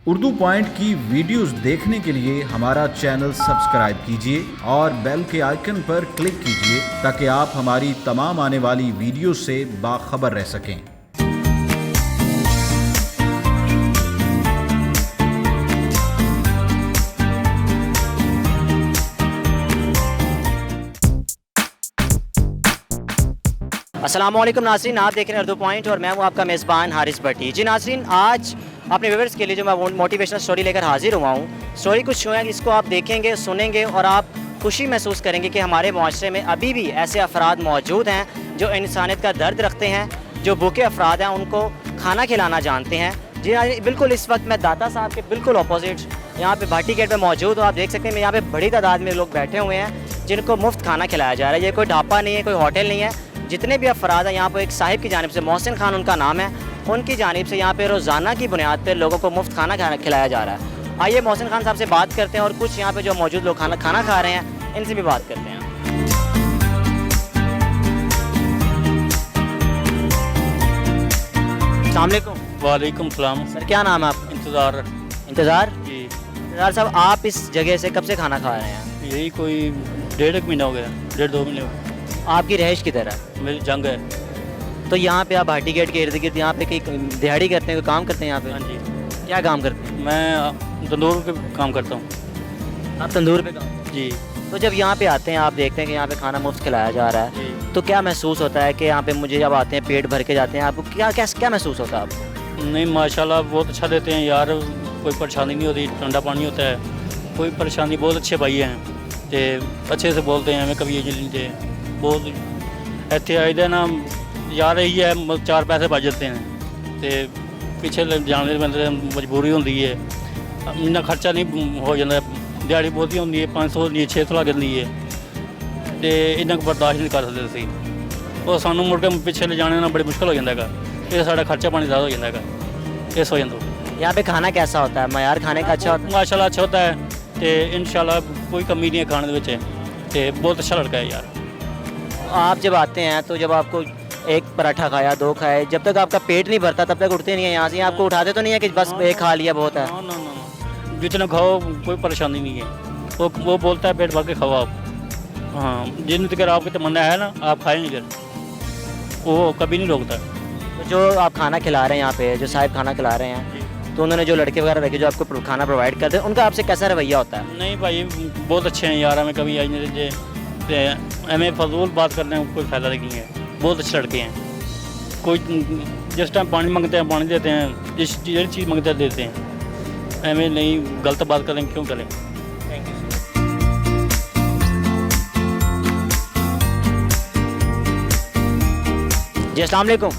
Urdu point की videos देखने के लिए हमारा चैनल सब्सक्राइब कीजिए और बेल के आइकन पर क्लिक कीजिए ताकि आप हमारी तमाम आने वाली वीडियो से बाखबर रह सकें। अस्सलाम वालेकुम नाज़रीन, आप देख रहे हैं उर्दू पॉइंट और मैं हूं आपका मेज़बान हारिस भट्टी। जी नाज़रीन, आज अपने व्यूअर्स के लिए जो मैं मोटिवेशनल स्टोरी लेकर हाजिर हुआ हूं। स्टोरी कुछ यूँ है जिसको आप देखेंगे, सुनेंगे और आप खुशी महसूस करेंगे कि हमारे माशरे में अभी भी ऐसे अफराद मौजूद हैं जो इंसानियत का दर्द रखते हैं, जो भूखे अफराद हैं उनको खाना खिलाना जानते हैं। जी हाँ, बिल्कुल इस वक्त मैं दाता साहब के बिल्कुल अपोजिट यहाँ पे भाटी गेट पे मौजूद हूँ। आप देख सकते हैं यहाँ पे बड़ी तादाद में लोग बैठे हुए हैं जिनको मुफ्त खाना खिलाया जा रहा है। ये कोई ढाबा नहीं है, कोई होटल नहीं है। जितने भी अफराद हैं यहाँ पर एक साहिब की जानिब से, मोहसिन खान उनका नाम है, उनकी जानिब से यहाँ पे रोज़ाना की बुनियाद पर लोगों को मुफ्त खाना खिलाया जा रहा है। आइए मोहसिन खान साहब से बात करते हैं और कुछ यहाँ पे जो मौजूद लोग खाना खा रहे हैं इनसे भी बात करते हैं। अस्सलाम वालेकुम। वालेकुम सलाम। सर क्या नाम है आपका? इंतज़ार इंतज़ार। जी, इंतज़ार साहब, आप इस जगह से कब से खाना खा रहे हैं? यही कोई 1.5 महीना हो गया, 1.5-2 महीने हो गए। आपकी रहाइश किधर है? मेरी जंग है। तो यहाँ पे आप भाटी गेट के इर्द गिर्द यहाँ पे कहीं दिहाड़ी करते हैं, कोई काम करते हैं यहाँ पे? हाँ जी, क्या काम करते हैं? मैं तंदूर पे काम करता हूँ। आप तंदूर पे काम। जी तो जब यहाँ पे आते हैं, आप देखते हैं कि यहाँ पे खाना मुफ्त खिलाया जा रहा है, जी। तो क्या महसूस होता है कि यहाँ पे मुझे जब आते हैं पेट भर के जाते हैं, आपको क्या महसूस होता है आपको? नहीं माशाल्लाह बहुत अच्छा देते हैं यार, कोई परेशानी नहीं होती, ठंडा पानी होता है, कोई परेशानी। बहुत अच्छे भाई हैं तो अच्छे से बोलते हैं, हमें कभी ये नहीं दे बहुत इतने आए थे ना यार। यही है 4 पैसे बच जाते हैं तो पिछे जाने बंदे मजबूरी होती है, इन्ना खर्चा नहीं हो जाता। दिहाड़ी बहुती होती है, 500 होती है, 600 लग जाती है तो इन्ना बर्दाश्त नहीं कर सकते असीं। और सानू मुड़ के पिछे ले जाने ना बड़ी मुश्किल हो जाता है, ये साढ़ा खर्चा पानी ज़्यादा हो जाता है, इस हो जाता। यहाँ पे खाना कैसा होता है? मयार खाने का अच्छा होता है? माशाल्लाह अच्छा होता है तो इंशाल्लाह कोई कमी नहीं है खाने के तो बहुत अच्छा लड़का है यार। आप जब आते हैं तो जब आपको एक पराठा खाया, 2 खाए, जब तक आपका पेट नहीं भरता तब तक उठते नहीं है यहाँ से? आपको उठाते तो नहीं है कि बस एक खा लिया बहुत है? ना, जितना खाओ कोई परेशानी नहीं है। वो बोलता है पेट भर के खाओ आप। हाँ, जिन तक आपकी तमन्ना है ना आप खाए नहीं कर, वो कभी नहीं रोकता। तो जो आप खाना खिला रहे हैं यहाँ पे, जो साहिब खाना खिला रहे हैं, तो उन्होंने जो लड़के वगैरह रखे जो आपको खाना प्रोवाइड करते हैं, उनका आपसे कैसा रवैया होता है? नहीं भाई बहुत अच्छे हैं यार, हमें कभी आई नहीं दे, हमें फजूल बात करने में कोई फ़ायदा नहीं है। बहुत अच्छे लड़के हैं। कोई जिस टाइम पानी मांगते हैं पानी देते हैं, जिस चीज़ मांगते हैं देते हैं। हमें नहीं गलत बात करें क्यों करें। Thank you. जी अस्सलाम वालेकुम।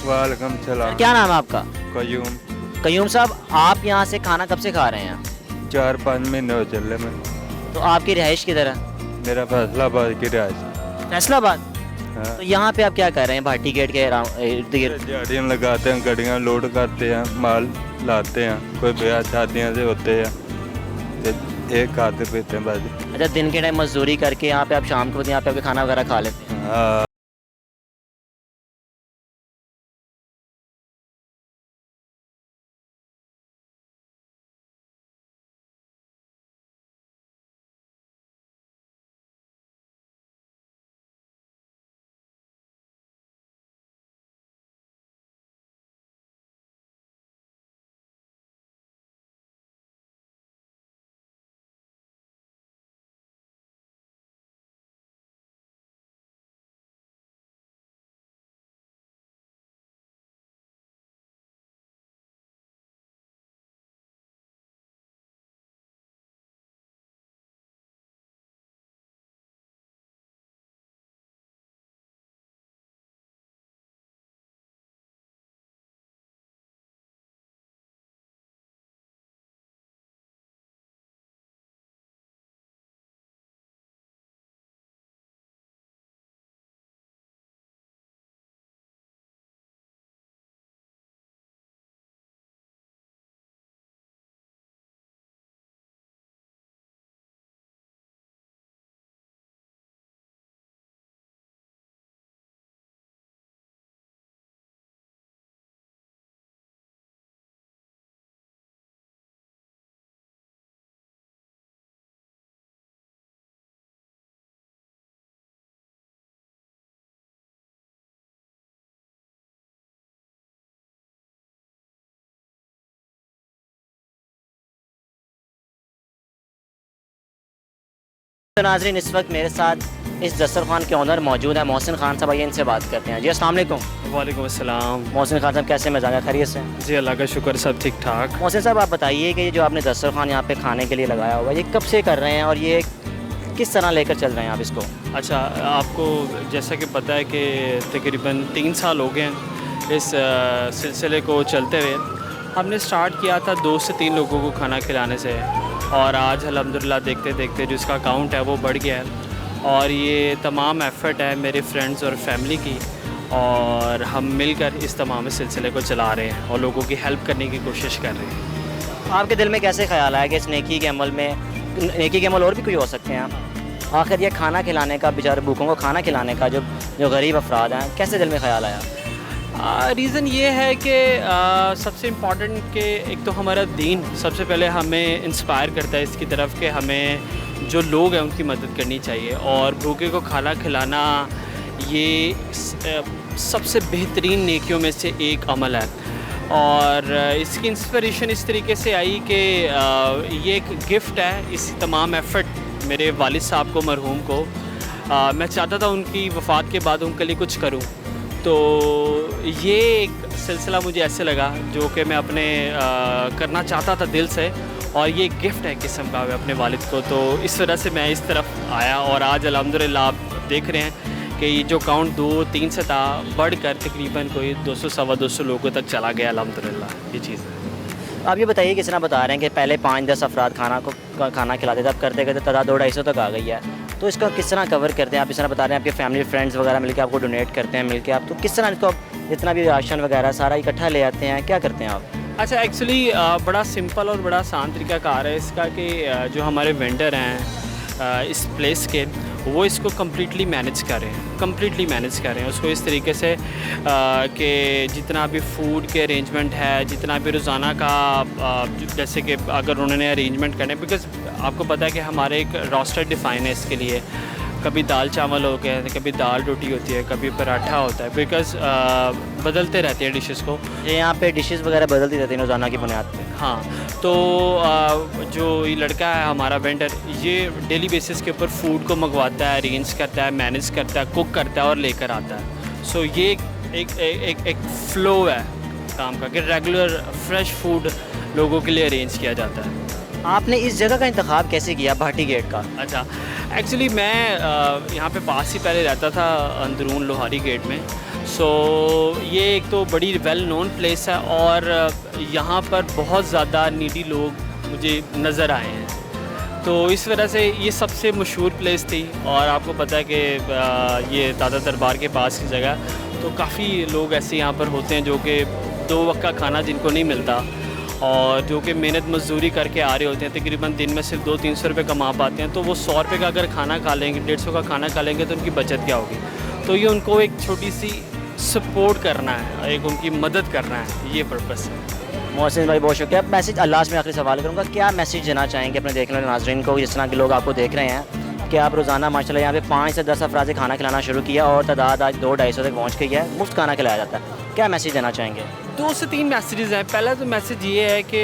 वालेकुम सलाम। क्या नाम है आपका? कयूम। कयूम साहब, आप यहाँ से खाना कब से खा रहे हैं? 4-5 महीने हो चले मैं। तो आपकी रिहाइश किधर है? मेरा फैसलाबाद की रिहायश। फैसलाबाद। हाँ। तो यहाँ पे आप क्या कर रहे हैं भाटी गेट के इर्द गिर्द? दिहाड़ियाँ लगाते हैं, गाड़ियाँ लोड करते हैं, माल लाते हैं, कोई ब्याह शादियाँ से होते हैं तो एक खाते पीते हैं बस। अच्छा, दिन के टाइम मजदूरी करके यहाँ पे आप शाम को यहाँ पे आके खाना वगैरह खा लेते हैं? हाँ। तो नाज़रीन, इस वक्त मेरे साथ इस दस्तरखान के ऑनर मौजूद है मोहसिन खान साहब। आइए इनसे बात करते हैं। जी अस्सलाम वालेकुम। वालेकुम अस्सलाम। मोहसिन खान साहब कैसे मिजाज है, खैरियत से? जी अल्लाह का शुक्र, सब ठीक ठाक। मोहसिन साहब आप बताइए कि ये जो आपने दस्तरखान यहाँ पे खाने के लिए लगाया हुआ है, ये कब से कर रहे हैं और ये किस तरह लेकर चल रहे हैं आप इसको? अच्छा, आपको जैसा कि पता है कि तकरीबन 3 साल हो गए हैं इस सिलसिले को चलते हुए। हमने स्टार्ट किया था 2 से 3 लोगों को खाना खिलाने से, और आज अल्हम्दुलिल्लाह देखते देखते जो इसका काउंट है वो बढ़ गया है। और ये तमाम एफ़र्ट है मेरे फ्रेंड्स और फैमिली की, और हम मिलकर इस तमाम सिलसिले को चला रहे हैं और लोगों की हेल्प करने की कोशिश कर रहे हैं। आपके दिल में कैसे ख्याल आया कि इस नेकी के अमल में, नेकी के अमल और भी कुछ हो सकते हैं, आखिर ये खाना खिलाने का, बेचारे भूखों को खाना खिलाने का, जो गरीब अफराद हैं, कैसे दिल में ख्याल आया? रीज़न ये है कि सबसे इम्पॉर्टेंट कि एक तो हमारा दीन सबसे पहले हमें इंस्पायर करता है इसकी तरफ कि हमें जो लोग हैं उनकी मदद करनी चाहिए, और भूखे को खाना खिलाना ये सबसे बेहतरीन नेकियों में से एक अमल है। और इसकी इंस्पिरेशन इस तरीके से आई कि ये एक गिफ्ट है, इस तमाम एफ़र्ट मेरे वालिद साहब को, मरहूम को, मैं चाहता था उनकी वफ़ात के बाद उनके लिए कुछ करूं, तो ये एक सिलसिला मुझे ऐसे लगा जो कि मैं अपने करना चाहता था दिल से, और ये गिफ्ट है किस्म का अपने वालिद को। तो इस वजह से मैं इस तरफ आया, और आज अल्हम्दुलिल्लाह आप देख रहे हैं कि ये जो काउंट 2-3 से था बढ़कर तकरीबन कोई 200-250 लोगों तक चला गया अल्हम्दुलिल्लाह। ये चीज़ है। आप ये बताइए, किस तरह बता रहे हैं कि पहले 5-10 अफराद खाना खिलाते थे, अब करते करते तादाद 200-250 तक आ गई है, तो इसका किस तरह कवर करते हैं आप? इस तरह बता रहे हैं आपके फैमिली फ्रेंड्स वगैरह मिलकर आपको डोनेट करते हैं, मिलकर आप, तो किस तरह इसको जितना भी राशन वगैरह सारा इकट्ठा ले आते हैं, क्या करते हैं आप? अच्छा, एक्चुअली बड़ा सिंपल और बड़ा आसान तरीक़ाकार है इसका कि जो हमारे वेंडर हैं इस प्लेस के, वो इसको कम्प्लीटली मैनेज करें उसको इस तरीके से कि जितना भी फूड के अरेंजमेंट है, जितना भी रोज़ाना का जैसे कि अगर उन्होंने अरेंजमेंट करने, बिकॉज़ आपको पता है कि हमारे एक रोस्टर डिफ़ाइन है इसके लिए। कभी दाल चावल हो गए, कभी दाल रोटी होती है, कभी पराठा होता है, बिकॉज़ बदलते रहते हैं डिशेस को। ये यहाँ पे डिशेस वगैरह बदलती रहती हैं रोज़ाना की बुनियाद पे? हाँ, तो जो ये लड़का है हमारा वेंडर, ये डेली बेसिस के ऊपर फूड को मंगवाता है, अरेंज करता है, मैनेज करता है, कुक करता है और लेकर आता है। सो ये एक फ़्लो है काम का कि रेगुलर फ्रेश फूड लोगों के लिए अरेंज किया जाता है। आपने इस जगह का इंतखाब कैसे किया, भाटी गेट का? अच्छा, एक्चुअली मैं यहाँ पे पास ही पहले रहता था, अंदरून लोहारी गेट में। सो ये एक तो बड़ी वेल नोन प्लेस है, और यहाँ पर बहुत ज़्यादा नीडी लोग मुझे नज़र आए हैं, तो इस वजह से ये सबसे मशहूर प्लेस थी। और आपको पता है कि ये दादा दरबार के पास की जगह, तो काफ़ी लोग ऐसे यहाँ पर होते हैं जो कि 2 वक्त का खाना जिनको नहीं मिलता, और जो कि मेहनत मजदूरी करके आ रहे होते हैं, तकरीबन दिन में सिर्फ 200-300 रुपये कमा पाते हैं, तो वो 100 रुपये का अगर खाना खा लेंगे, 150 का खाना खा लेंगे, तो उनकी बचत क्या होगी? तो ये उनको एक छोटी सी सपोर्ट करना है, एक उनकी मदद करना है, ये पर्पस है। मोहसिन भाई बहुत शुक्रिया। मैसेज लास्ट में आखिरी सवाल करूँगा, क्या मैसेज देना चाहेंगे अपने देखने वाले नाज़रीन को, जिस तरह के लोग आपको देख रहे हैं कि आप रोज़ाना माशाल्लाह यहाँ पे 5 से 10 अफराद से खाना खिलाना शुरू किया, और तादाद आज 200-250 तक पहुँच गई है, मुफ्त खाना खिलाया जाता है, क्या मैसेज देना चाहेंगे? 2 से 3 मैसेजेस हैं। पहला तो मैसेज ये है कि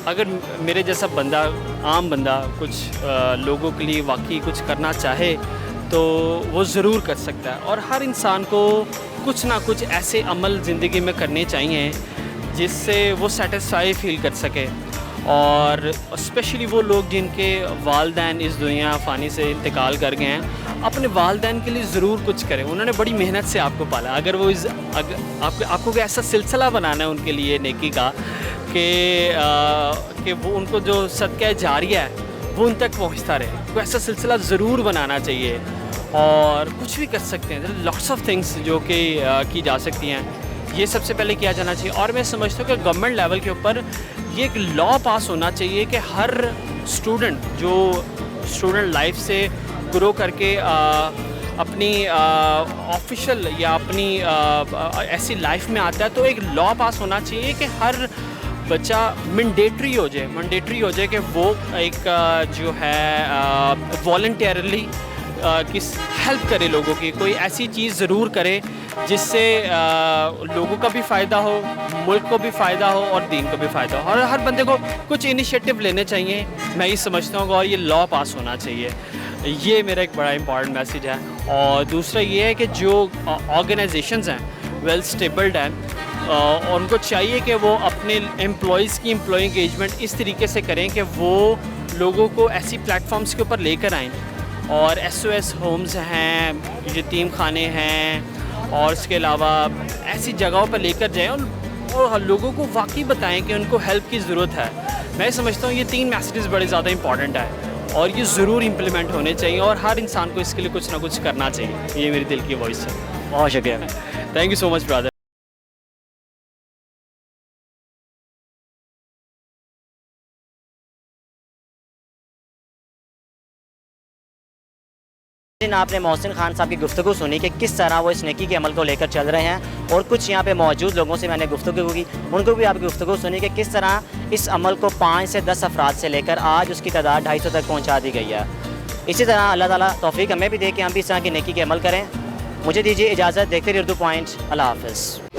अगर मेरे जैसा बंदा, आम बंदा, कुछ लोगों के लिए वाकई कुछ करना चाहे तो वो ज़रूर कर सकता है, और हर इंसान को कुछ ना कुछ ऐसे अमल ज़िंदगी में करने चाहिए जिससे वो सेटिस्फाई फील कर सके। और स्पेशली वो लोग जिनके वालिदैन इस दुनिया फ़ानी से इंतकाल कर गए हैं, अपने वालिदैन के लिए ज़रूर कुछ करें। उन्होंने बड़ी मेहनत से आपको पाला, अगर वो आपको ऐसा सिलसिला बनाना है उनके लिए नेकी का कि वो उनको जो सदका जारिया है वो उन तक पहुंचता रहे, तो ऐसा सिलसिला ज़रूर बनाना चाहिए। और कुछ भी कर सकते हैं, लॉट्स ऑफ थिंग्स जो कि की जा सकती हैं, ये सबसे पहले किया जाना चाहिए। और मैं समझता हूँ कि गवर्नमेंट लेवल के ऊपर ये एक लॉ पास होना चाहिए कि हर स्टूडेंट जो स्टूडेंट लाइफ से ग्रो करके अपनी ऑफिशियल या अपनी ऐसी लाइफ में आता है, तो एक लॉ पास होना चाहिए कि हर बच्चा मैंडेटरी हो जाए कि वो एक जो है वॉलंटियरली किस हेल्प करे लोगों की, कोई ऐसी चीज़ ज़रूर करे जिससे लोगों का भी फ़ायदा हो, मुल्क को भी फ़ायदा हो और दीन को भी फ़ायदा हो। और हर बंदे को कुछ इनिशिएटिव लेने चाहिए, मैं ये समझता हूँ, और ये लॉ पास होना चाहिए। ये मेरा एक बड़ा इंपॉर्टेंट मैसेज है। और दूसरा ये है कि जो ऑर्गेनाइजेशंस हैं वेल स्टेबल्ड हैं और उनको चाहिए कि वो अपने एम्प्लॉयज़ की एम्प्लॉय इंगेजमेंट इस तरीके से करें कि वो लोगों को ऐसी प्लेटफॉर्म्स के ऊपर लेकर आएँ। और SOS होम्स हैं, यतीम खाने हैं, और इसके अलावा ऐसी जगहों पर लेकर जाएँ और लोगों को वाकई बताएं कि उनको हेल्प की ज़रूरत है। मैं समझता हूँ ये 3 मैसेजेस बड़े ज़्यादा इंपॉर्टेंट है और ये ज़रूर इम्प्लीमेंट होने चाहिए और हर इंसान को इसके लिए कुछ ना कुछ करना चाहिए। ये मेरी दिल की वॉइस है। बहुत शुक्रिया। Thank you so much brother. आपने मोहसिन खान साहब की गुफ्तगू सुनी कि किस तरह वो इस नेकी के अमल को लेकर चल रहे हैं, और कुछ यहाँ पे मौजूद लोगों से मैंने गुफ्तगू की, उनको भी आपकी गुफ्तगू सुनी कि किस तरह इस अमल को 5 से 10 अफराद से लेकर आज उसकी तादाद 250 तक पहुँचा दी गई है। इसी तरह अल्लाह ताला तौफीक हमें भी दे कि हम भी इस तरह की नेकी के अमल करें। मुझे दीजिए इजाज़त। देखते रहिए उर्दू पॉइंट। अल्लाह हाफ़िज़।